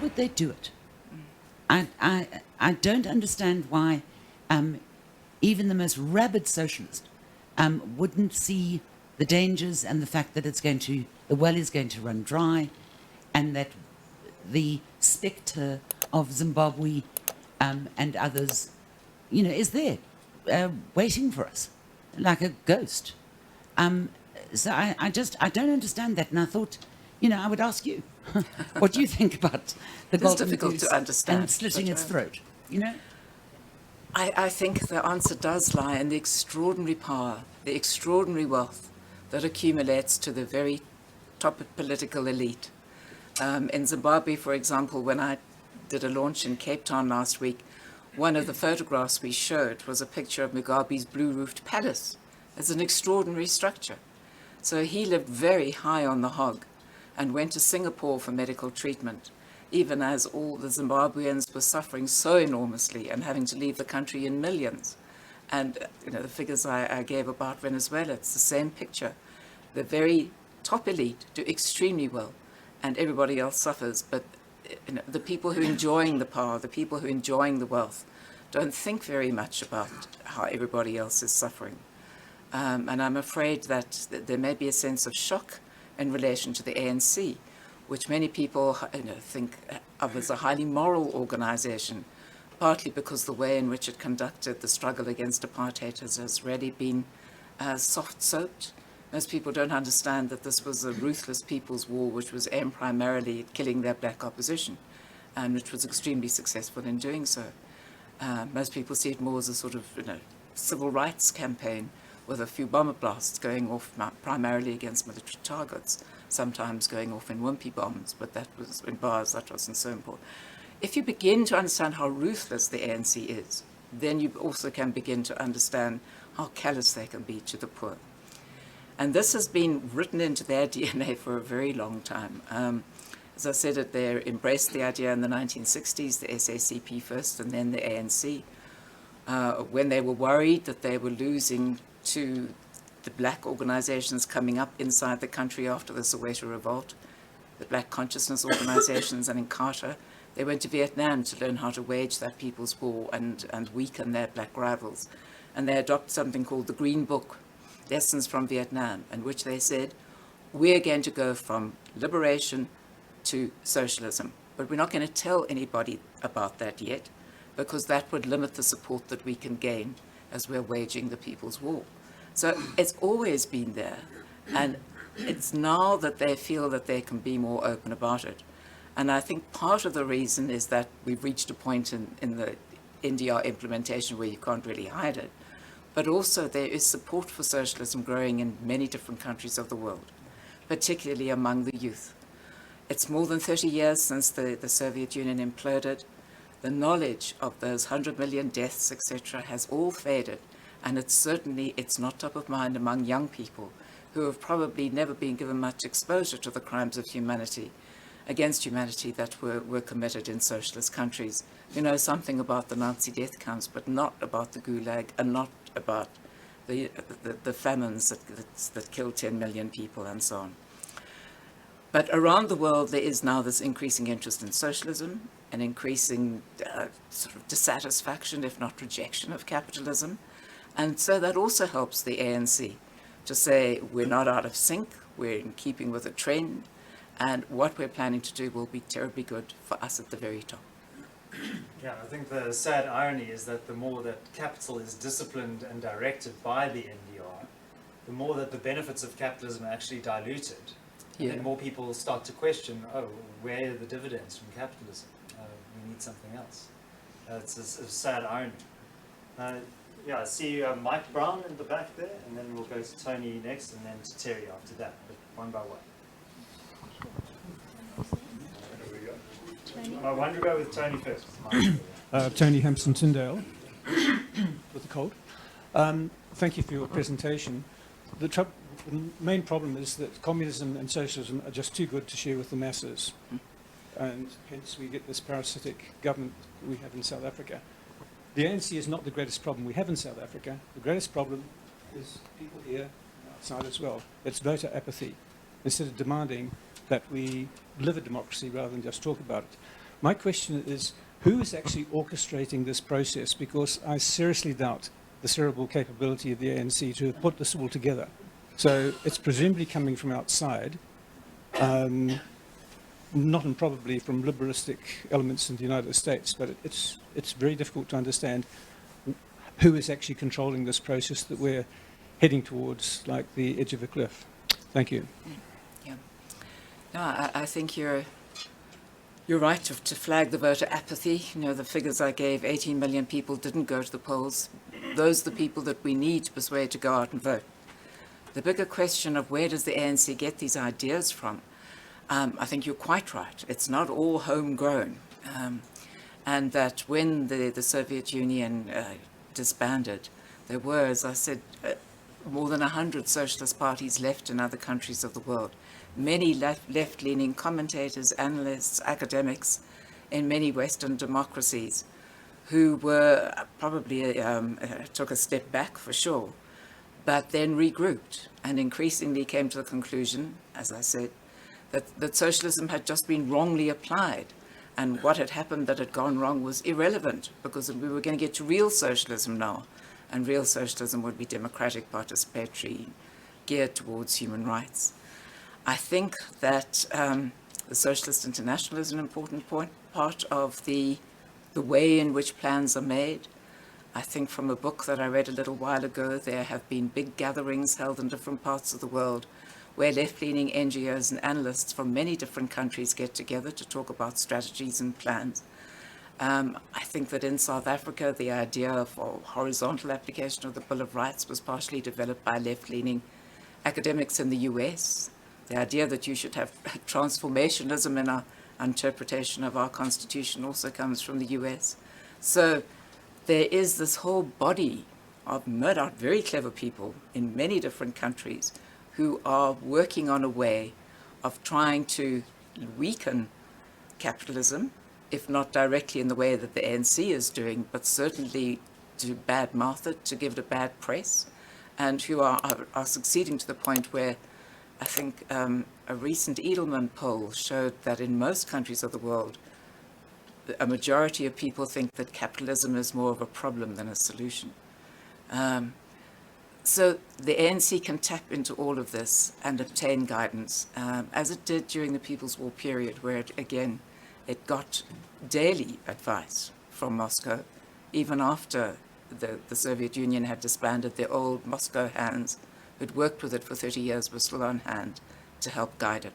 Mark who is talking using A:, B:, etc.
A: would they do it? I don't understand why even the most rabid socialist wouldn't see the dangers and the fact that the well is going to run dry, and that the spectre of Zimbabwe and others, is there waiting for us like a ghost. So I don't understand that, and I thought, I would ask you, what do you think about the golden
B: difficult
A: goose
B: to understand,
A: and slitting its throat?
B: I think the answer does lie in the extraordinary power, the extraordinary wealth that accumulates to the very top political elite. In Zimbabwe, for example, when I did a launch in Cape Town last week, one of the photographs we showed was a picture of Mugabe's blue-roofed palace. It's an extraordinary structure. So he lived very high on the hog and went to Singapore for medical treatment, even as all the Zimbabweans were suffering so enormously and having to leave the country in millions. And the figures I gave about Venezuela, it's the same picture. The very top elite do extremely well, and everybody else suffers. But the people who are enjoying the power, the people who are enjoying the wealth, don't think very much about how everybody else is suffering. And I'm afraid that there may be a sense of shock in relation to the ANC, which many people think of as a highly moral organization, partly because the way in which it conducted the struggle against apartheid has really been soft-soaped. Most people don't understand that this was a ruthless people's war, which was aimed primarily at killing their black opposition, and which was extremely successful in doing so. Most people see it more as a sort of civil rights campaign, with a few bomber blasts going off primarily against military targets, sometimes going off in wimpy bombs, but that was in bars, that wasn't so important. If you begin to understand how ruthless the ANC is, then you also can begin to understand how callous they can be to the poor. And this has been written into their DNA for a very long time. As I said, they embraced the idea in the 1960s, the SACP first and then the ANC, when they were worried that they were losing to the black organizations coming up inside the country after the Soweto revolt, the black consciousness organizations, and in Carter, they went to Vietnam to learn how to wage that people's war and weaken their black rivals. And they adopted something called the Green Book, Lessons from Vietnam, in which they said, we're going to go from liberation to socialism, but we're not going to tell anybody about that yet, because that would limit the support that we can gain as we're waging the people's war. So it's always been there, and it's now that they feel that they can be more open about it. And I think part of the reason is that we've reached a point in the NDR implementation where you can't really hide it, but also there is support for socialism growing in many different countries of the world, particularly among the youth. It's more than 30 years since the Soviet Union imploded. The knowledge of those 100 million deaths, etc., has all faded. And it's not top of mind among young people who have probably never been given much exposure to the crimes of humanity, against humanity that were committed in socialist countries. You know something about the Nazi death camps, but not about the Gulag, and not about the famines that killed 10 million people and so on. But around the world, there is now this increasing interest in socialism, an increasing sort of dissatisfaction, if not rejection, of capitalism. And so that also helps the ANC to say, we're not out of sync, we're in keeping with a trend, and what we're planning to do will be terribly good for us at the very top.
C: Yeah, I think the sad irony is that the more that capital is disciplined and directed by the NDR, the more that the benefits of capitalism are actually diluted.
B: Yeah.
C: And more people start to question, where are the dividends from capitalism? We need something else. It's a sad irony. I see Mike Brown in the back there, and then we'll go to Tony next, and then to Terry after that, but one by one. Why don't we go with Tony first?
D: Tony Hampson-Tyndale, with the cold. Thank you for your presentation. The main problem is that communism and socialism are just too good to share with the masses, and hence we get this parasitic government we have in South Africa. The ANC is not the greatest problem we have in South Africa. The greatest problem is people here and outside as well. It's voter apathy. Instead of demanding that we live a democracy rather than just talk about it. My question is, who is actually orchestrating this process? Because I seriously doubt the cerebral capability of the ANC to have put this all together. So it's presumably coming from outside, not improbably from liberalistic elements in the United States, but it's very difficult to understand who is actually controlling this process that we're heading towards, like the edge of a cliff. Thank you.
B: Yeah. No, I think you're right to flag the voter apathy. You know, the figures I gave, 18 million people didn't go to the polls. Those are the people that we need to persuade to go out and vote. The bigger question of where does the ANC get these ideas from, I think you're quite right. It's not all homegrown. And that when the Soviet Union disbanded, there were, as I said, more than 100 socialist parties left in other countries of the world. Many left-leaning commentators, analysts, academics in many Western democracies who were probably took a step back for sure, but then regrouped and increasingly came to the conclusion, as I said, that socialism had just been wrongly applied, and what had happened that had gone wrong was irrelevant, because we were going to get to real socialism now, and real socialism would be democratic, participatory, geared towards human rights. I think that the Socialist International is an important part of the way in which plans are made. I think from a book that I read a little while ago, there have been big gatherings held in different parts of the world where left-leaning NGOs and analysts from many different countries get together to talk about strategies and plans. I think that in South Africa, the idea for horizontal application of the Bill of Rights was partially developed by left-leaning academics in the US. The idea that you should have transformationism in our interpretation of our Constitution also comes from the US. So there is this whole body of no doubt very clever people in many different countries who are working on a way of trying to weaken capitalism, if not directly in the way that the ANC is doing, but certainly to badmouth it, to give it a bad press, and who are succeeding to the point where I think a recent Edelman poll showed that in most countries of the world, a majority of people think that capitalism is more of a problem than a solution. So the ANC can tap into all of this and obtain guidance, as it did during the People's War period, where it got daily advice from Moscow, even after the Soviet Union had disbanded. The old Moscow hands who'd worked with it for 30 years were still on hand to help guide it.